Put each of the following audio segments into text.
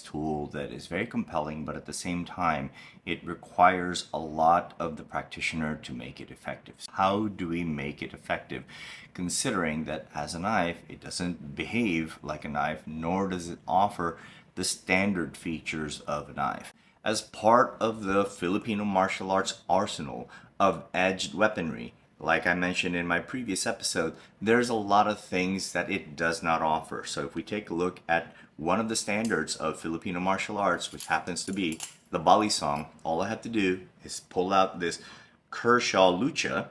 Tool that is very compelling, but at the same time it requires a lot of the practitioner to make it effective. How do we make it effective, considering that as a knife it doesn't behave like a knife, nor does it offer the standard features of a knife? As part of the Filipino martial arts arsenal of edged weaponry, like I mentioned in my previous episode, there's a lot of things that it does not offer. So if we take a look at one of the standards of Filipino martial arts, which happens to be the balisong, all I have to do is pull out this Kershaw Lucha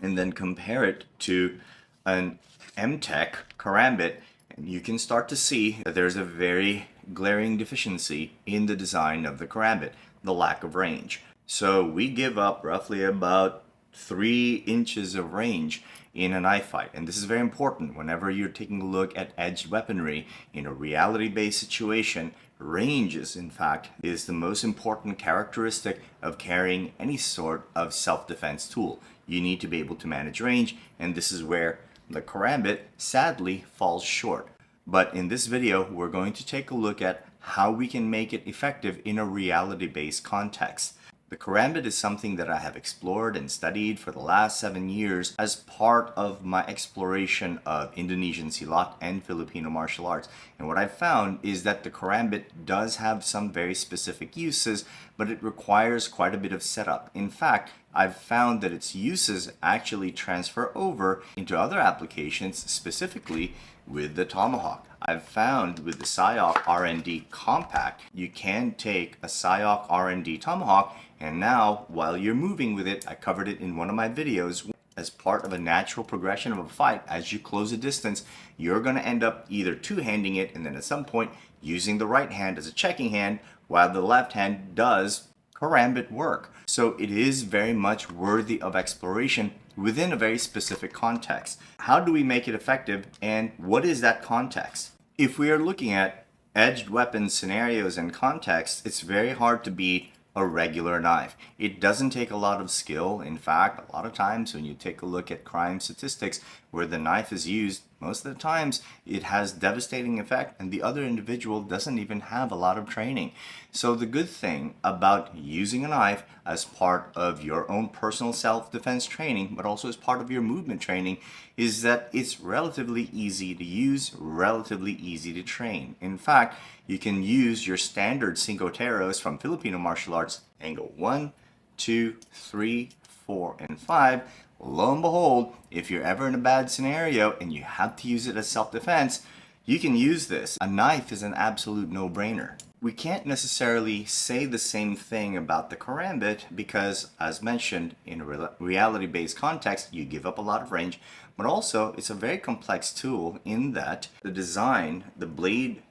and then compare it to an MTech Karambit, and you can start to see that there's a very glaring deficiency in the design of the Karambit, the lack of range. So we give up roughly about 3 inches of range in a knife fight. And this is very important whenever you're taking a look at edged weaponry in a reality-based situation. Ranges, in fact, is the most important characteristic of carrying any sort of self-defense tool. You need to be able to manage range, and this is where the Karambit sadly falls short. But in this video, we're going to take a look at how we can make it effective in a reality-based context. The Karambit is something that I have explored and studied for the last 7 years as part of my exploration of Indonesian Silat and Filipino martial arts. And what I've found is that the Karambit does have some very specific uses, but it requires quite a bit of setup. In fact, I've found that its uses actually transfer over into other applications, specifically with the tomahawk. I've found with the SIOC R&D Compact, you can take a SIOC R&D tomahawk, and now while you're moving with it, I covered it in one of my videos, as part of a natural progression of a fight, as you close a distance, you're going to end up either two-handing it and then at some point using the right hand as a checking hand while the left hand does Karambit work. So it is very much worthy of exploration within a very specific context. How do we make it effective, and what is that context? If we are looking at edged weapon scenarios and contexts, it's very hard to beat a regular knife. It doesn't take a lot of skill. In fact, a lot of times when you take a look at crime statistics where the knife is used, most of the times it has devastating effect and the other individual doesn't even have a lot of training. So the good thing about using a knife as part of your own personal self-defense training, but also as part of your movement training, is that it's relatively easy to use, relatively easy to train. In fact, you can use your standard cinco teros from Filipino martial arts, angle 1, 2, 3, 4, and 5. Lo and behold, if you're ever in a bad scenario and you have to use it as self-defense, you can use this. A knife is an absolute no-brainer. We can't necessarily say the same thing about the Karambit because, as mentioned, in a reality-based context, you give up a lot of range, but also it's a very complex tool in that the design, the blade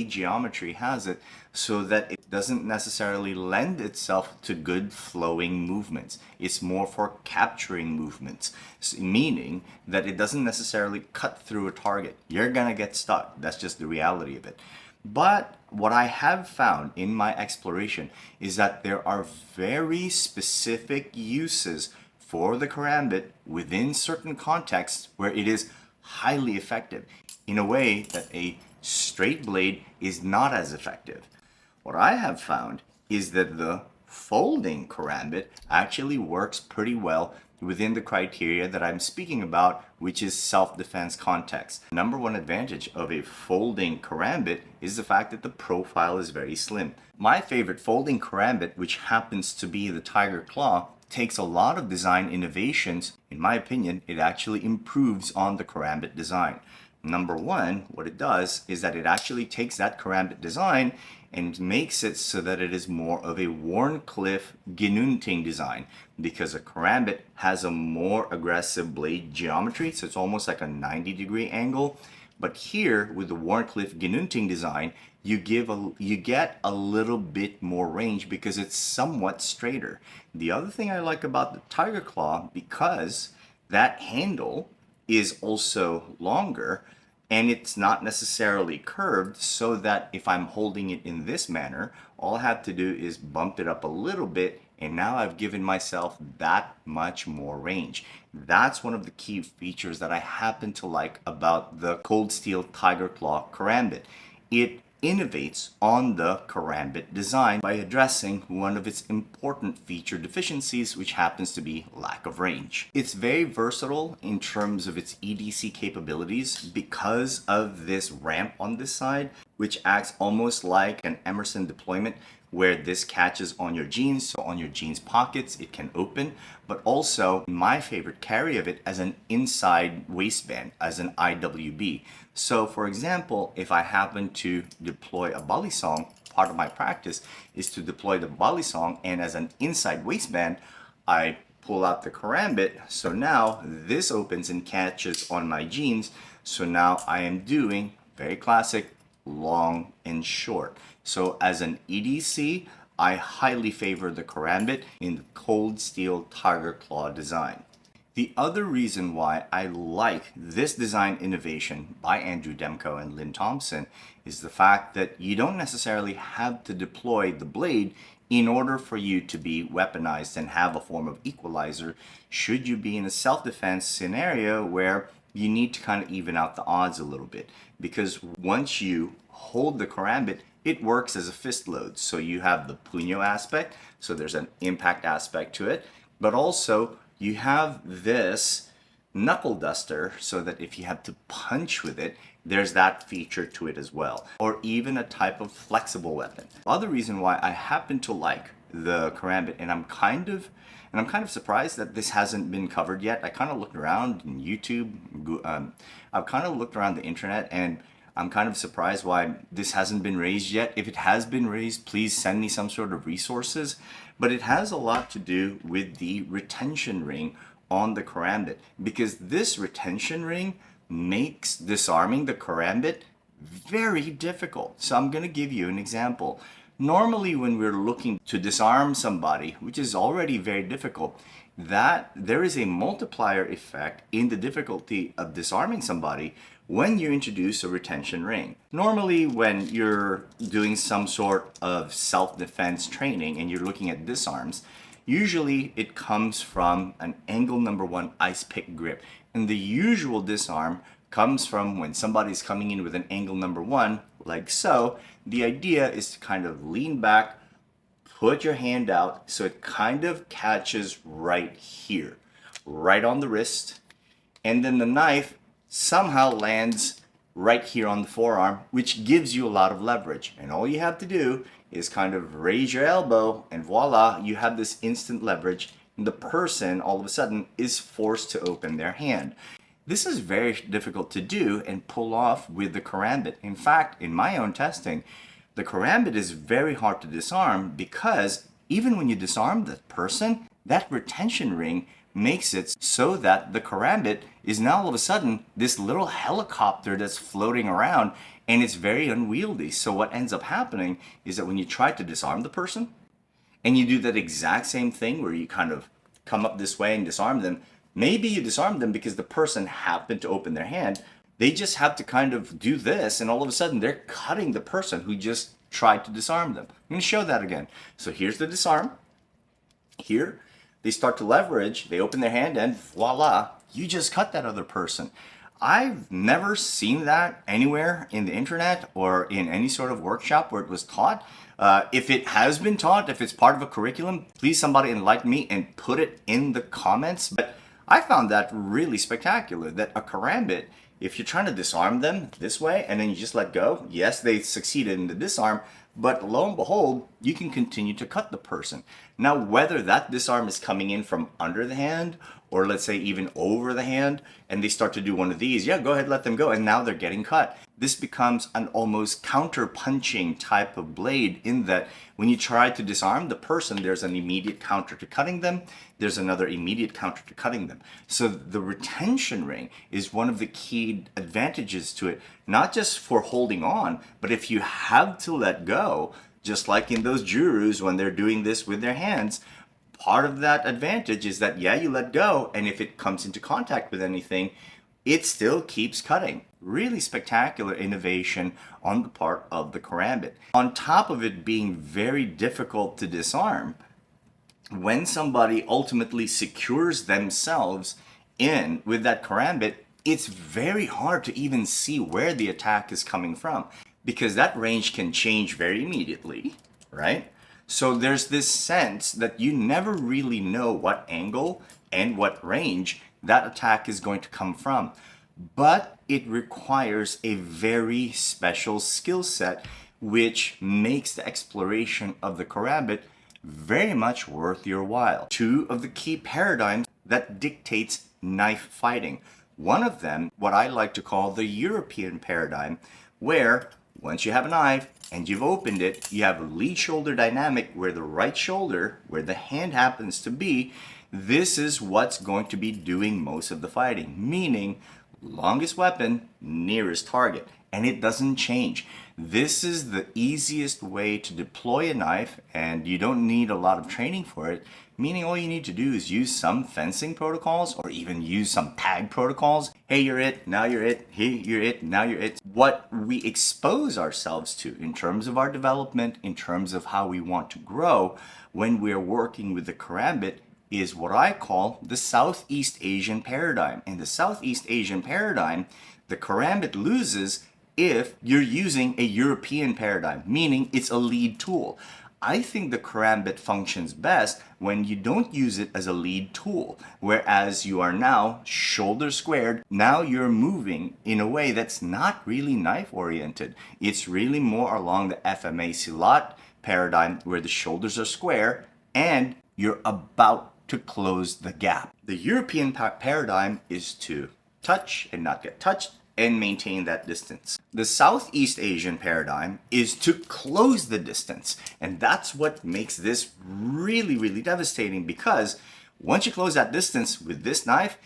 geometry has it so that it doesn't necessarily lend itself to good flowing movements. It's more for capturing movements, meaning that it doesn't necessarily cut through a target. You're gonna get stuck. That's just the reality of it. But what I have found in my exploration is that there are very specific uses for the Karambit within certain contexts where it is highly effective in a way that a straight blade is not as effective. What I have found is that the folding Karambit actually works pretty well within the criteria that I'm speaking about, which is self-defense context. Number one advantage of a folding Karambit is the fact that the profile is very slim. My favorite folding Karambit, which happens to be the Tiger Claw, takes a lot of design innovations. In my opinion, it actually improves on the Karambit design. Number one, what it does is that it actually takes that Karambit design and makes it so that it is more of a Wharncliffe Ginunting design, because a Karambit has a more aggressive blade geometry, so it's almost like a 90-degree angle. But here with the Wharncliffe Ginunting design, you get a little bit more range because it's somewhat straighter. The other thing I like about the Tiger Claw, because that handle is also longer, and it's not necessarily curved, so that if I'm holding it in this manner, all I have to do is bump it up a little bit, and now I've given myself that much more range. That's one of the key features that I happen to like about the Cold Steel Tiger Claw Karambit. It innovates on the Karambit design by addressing one of its important feature deficiencies, which happens to be lack of range. It's very versatile in terms of its EDC capabilities because of this ramp on this side, which acts almost like an Emerson deployment, where this catches on your jeans, so on your jeans pockets it can open, but also my favorite carry of it as an inside waistband, as an IWB. So for example, if I happen to deploy a balisong, part of my practice is to deploy the balisong, and as an inside waistband I pull out the Karambit, so now this opens and catches on my jeans, so now I am doing very classic long and short. So as an EDC, I highly favor the Karambit in the Cold Steel Tiger Claw design. The other reason why I like this design innovation by Andrew Demko and Lynn Thompson is the fact that you don't necessarily have to deploy the blade in order for you to be weaponized and have a form of equalizer should you be in a self-defense scenario where you need to kind of even out the odds a little bit. Because once you hold the Karambit, it works as a fist load. So you have the puño aspect, so there's an impact aspect to it, but also you have this knuckle duster so that if you have to punch with it, there's that feature to it as well. Or even a type of flexible weapon. Other reason why I happen to like the Karambit, and I'm kind of surprised that this hasn't been covered yet. I kind of looked around in YouTube, I've kind of looked around the internet, and I'm kind of surprised why this hasn't been raised yet. If it has been raised, please send me some sort of resources. But it has a lot to do with the retention ring on the Karambit, because this retention ring makes disarming the Karambit very difficult. So I'm going to give you an example. Normally when we're looking to disarm somebody, which is already very difficult, that there is a multiplier effect in the difficulty of disarming somebody when you introduce a retention ring. Normally when you're doing some sort of self-defense training and you're looking at disarms, usually it comes from an angle number 1 ice pick grip. And the usual disarm comes from when somebody's coming in with an angle number 1, like so. The idea is to kind of lean back, put your hand out so it kind of catches right here, right on the wrist, and then the knife somehow lands right here on the forearm, which gives you a lot of leverage. And all you have to do is kind of raise your elbow, and voila, you have this instant leverage, and the person all of a sudden is forced to open their hand. This is very difficult to do and pull off with the Karambit. In fact, in my own testing, the Karambit is very hard to disarm because even when you disarm the person, that retention ring makes it so that the Karambit is now all of a sudden this little helicopter that's floating around, and it's very unwieldy. So what ends up happening is that when you try to disarm the person and you do that exact same thing where you kind of come up this way and disarm them, maybe you disarm them because the person happened to open their hand. They just have to kind of do this, and all of a sudden they're cutting the person who just tried to disarm them. I'm going to show that again. So here's the disarm. Here, they start to leverage, they open their hand, and voila, you just cut that other person. I've never seen that anywhere in the internet or in any sort of workshop where it was taught. If it has been taught, if it's part of a curriculum, please somebody enlighten me and put it in the comments. But I found that really spectacular, that a Karambit, if you're trying to disarm them this way and then you just let go, yes, they succeeded in the disarm, but lo and behold, you can continue to cut the person. Now, whether that disarm is coming in from under the hand or let's say even over the hand, and they start to do one of these, yeah, go ahead, let them go, and now they're getting cut. This becomes an almost counter-punching type of blade in that when you try to disarm the person, there's an immediate counter to cutting them, there's another immediate counter to cutting them. So the retention ring is one of the key advantages to it, not just for holding on, but if you have to let go, just like in those jurus when they're doing this with their hands, part of that advantage is that, yeah, you let go, and if it comes into contact with anything, it still keeps cutting. Really spectacular innovation on the part of the Karambit. On top of it being very difficult to disarm, when somebody ultimately secures themselves in with that Karambit, it's very hard to even see where the attack is coming from because that range can change very immediately, right? So there's this sense that you never really know what angle and what range that attack is going to come from. But it requires a very special skill set which makes the exploration of the Karambit very much worth your while. Two of the key paradigms that dictates knife fighting. One of them, what I like to call the European paradigm, where once you have a knife and you've opened it, you have a lead shoulder dynamic where the right shoulder, where the hand happens to be, this is what's going to be doing most of the fighting, meaning longest weapon, nearest target. And it doesn't change. This is the easiest way to deploy a knife, and you don't need a lot of training for it, meaning all you need to do is use some fencing protocols or even use some tag protocols. Hey, you're it, now you're it, hey, you're it, now you're it. What we expose ourselves to in terms of our development, in terms of how we want to grow when we're working with the Karambit is what I call the Southeast Asian paradigm. In the Southeast Asian paradigm, the Karambit loses if you're using a European paradigm, meaning it's a lead tool. I think the Karambit functions best when you don't use it as a lead tool, whereas you are now shoulder squared. Now you're moving in a way that's not really knife oriented. It's really more along the FMA Silat paradigm where the shoulders are square and you're about to close the gap. The European paradigm is to touch and not get touched and maintain that distance. The Southeast Asian paradigm is to close the distance. And that's what makes this really, really devastating, because once you close that distance with this knife,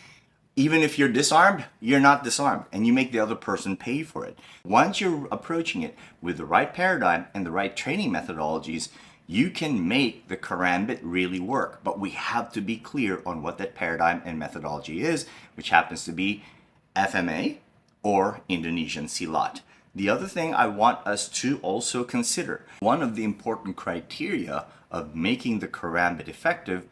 even if you're disarmed, you're not disarmed, and you make the other person pay for it. Once you're approaching it with the right paradigm and the right training methodologies, you can make the Karambit really work. But we have to be clear on what that paradigm and methodology is, which happens to be FMA or Indonesian Silat. The other thing I want us to also consider, one of the important criteria of making the Karambit effective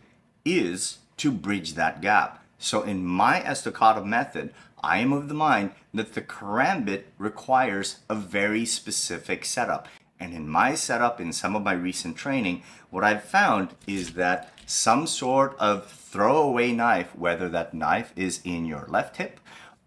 is to bridge that gap. So in my estocado method, I am of the mind that the Karambit requires a very specific setup. And in my setup, in some of my recent training, what I've found is that some sort of throwaway knife, whether that knife is in your left hip,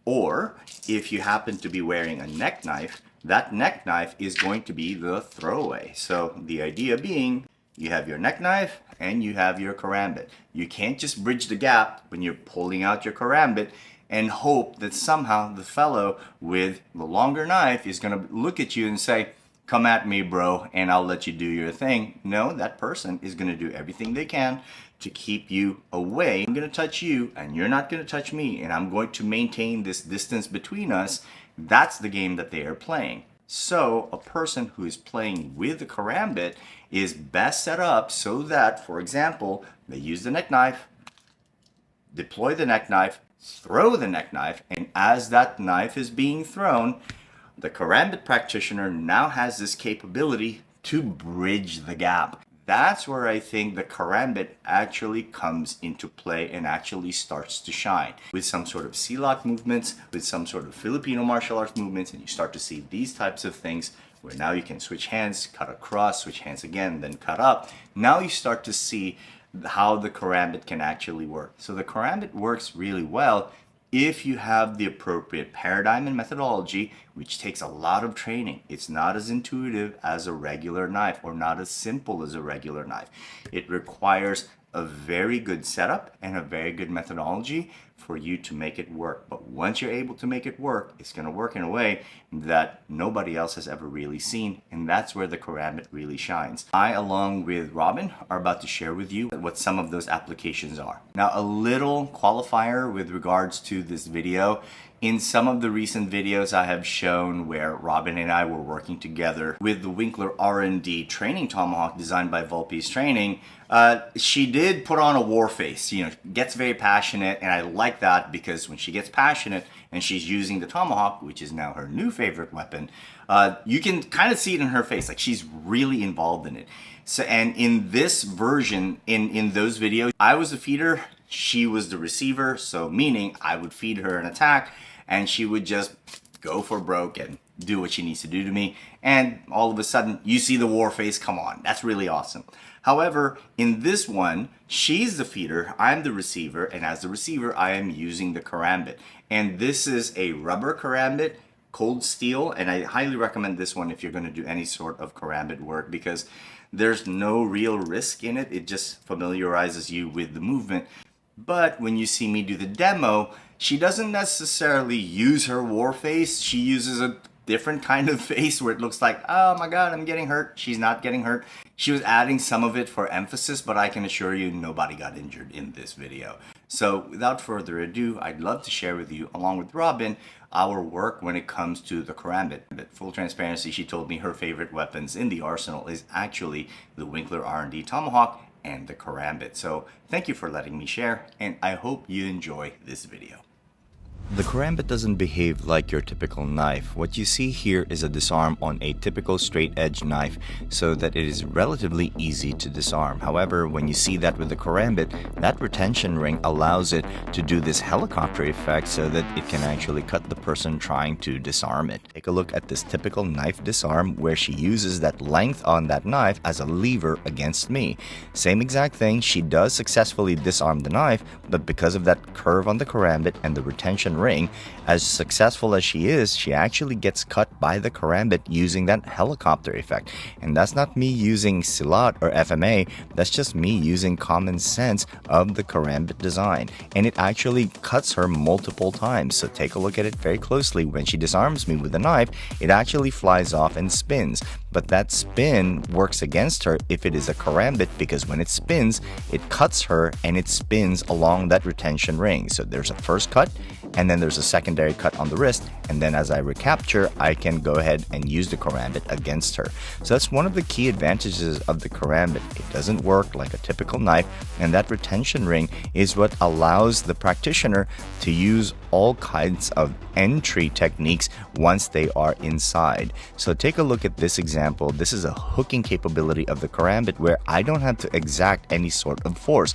or if you happen to be wearing a neck knife, that neck knife is going to be the throwaway. So the idea being, you have your neck knife and you have your Karambit. You can't just bridge the gap when you're pulling out your Karambit and hope that somehow the fellow with the longer knife is going to look at you and say, come at me, bro, and I'll let you do your thing. No, that person is going to do everything they can to keep you away. I'm going to touch you and you're not going to touch me, and I'm going to maintain this distance between us. That's the game that they are playing. So a person who is playing with the Karambit is best set up so that, for example, they use the neck knife, deploy the neck knife, throw the neck knife, and as that knife is being thrown, the Karambit practitioner now has this capability to bridge the gap. That's where I think the Karambit actually comes into play and actually starts to shine. With some sort of Silat movements, with some sort of Filipino martial arts movements, and you start to see these types of things where now you can switch hands, cut across, switch hands again, then cut up. Now you start to see how the Karambit can actually work. So the Karambit works really well if you have the appropriate paradigm and methodology, which takes a lot of training. It's not as intuitive as a regular knife, or not as simple as a regular knife. It requires a very good setup and a very good methodology for you to make it work. But once you're able to make it work, it's going to work in a way that nobody else has ever really seen, and that's where the Karambit really shines. I, along with Robin, are about to share with you what some of those applications are. Now, a little qualifier with regards to this video. In some of the recent videos I have shown where Robin and I were working together with the Winkler R&D training tomahawk designed by Volpe's Training, she did put on a war face, gets very passionate, and I like that because when she gets passionate and she's using the tomahawk, which is now her new favorite weapon, you can kind of see it in her face, like she's really involved in it. So, and in this version, in those videos, I was the feeder, she was the receiver, so meaning I would feed her an attack and she would just go for broke and do what she needs to do to me, and all of a sudden you see the war face come on. That's really awesome. However, in this one, she's the feeder, I'm the receiver, and as the receiver I am using the Karambit. And this is a rubber Karambit, cold steel, and I highly recommend this one if you're going to do any sort of Karambit work because there's no real risk in it. It just familiarizes you with the movement. But when you see me do the demo, she doesn't necessarily use her war face. She uses a different kind of face where it looks like, oh my god, I'm getting hurt. She's not getting hurt. She was adding some of it for emphasis, but I can assure you nobody got injured in this video. So without further ado, I'd love to share with you, along with Robin, our work when it comes to the Karambit. Full transparency, she told me her favorite weapons in the arsenal is actually the Winkler R&D Tomahawk and the Karambit. So thank you for letting me share, and I hope you enjoy this video. The Karambit doesn't behave like your typical knife. What you see here is a disarm on a typical straight edge knife so that it is relatively easy to disarm. However, when you see that with the Karambit, that retention ring allows it to do this helicopter effect so that it can actually cut the person trying to disarm it. Take a look at this typical knife disarm where she uses that length on that knife as a lever against me. Same exact thing, she does successfully disarm the knife, but because of that curve on the Karambit and the retention ring, as successful as she is, she actually gets cut by the Karambit using that helicopter effect. And that's not me using Silat or FMA, that's just me using common sense of the Karambit design. And it actually cuts her multiple times. So take a look at it very closely. When she disarms me with the knife, it actually flies off and spins. But that spin works against her if it is a Karambit, because when it spins, it cuts her and it spins along that retention ring. So there's a first cut, and then there's a secondary cut on the wrist, and then as I recapture, I can go ahead and use the Karambit against her. So that's one of the key advantages of the Karambit. It doesn't work like a typical knife, and that retention ring is what allows the practitioner to use all kinds of entry techniques once they are inside. So take a look at this example. This is a hooking capability of the Karambit where I don't have to exact any sort of force.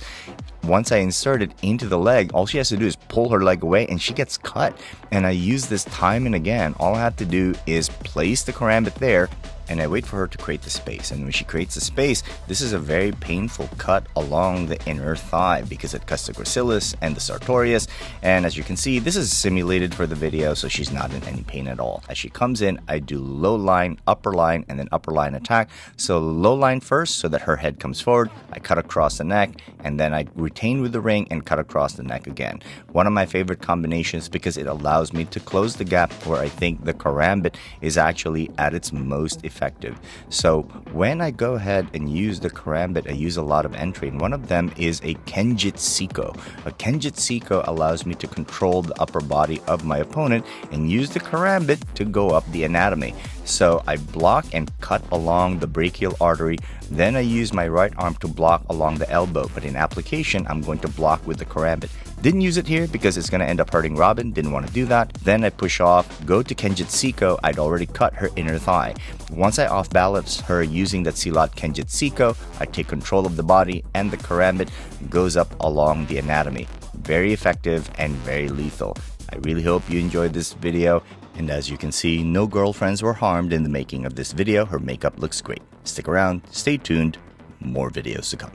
Once I insert it into the leg, all she has to do is pull her leg away and she gets cut. And I use this time and again. All I have to do is place the Karambit there, and I wait for her to create the space. And when she creates the space, this is a very painful cut along the inner thigh because it cuts the gracilis and the sartorius. And as you can see, this is simulated for the video, so she's not in any pain at all. As she comes in, I do low line, and then upper line attack. So low line first so that her head comes forward. I cut across the neck, and then I retain with the ring and cut across the neck again. One of my favorite combinations because it allows me to close the gap where I think the Karambit is actually at its most effective. So when I go ahead and use the Karambit, I use a lot of entry, and one of them is a Kenjitsiko. A Kenjitsiko allows me to control the upper body of my opponent and use the Karambit to go up the anatomy. So I block and cut along the brachial artery, then I use my right arm to block along the elbow, but in application I'm going to block with the Karambit. Didn't use it here because it's going to end up hurting Robin, didn't want to do that. Then I push off, go to Kenjitsiko, I'd already cut her inner thigh. Once I off balance her using that Silat Kenjitsiko, I take control of the body and the Karambit goes up along the anatomy. Very effective and very lethal. I really hope you enjoyed this video. And as you can see, no girlfriends were harmed in the making of this video. Her makeup looks great. Stick around, stay tuned, more videos to come.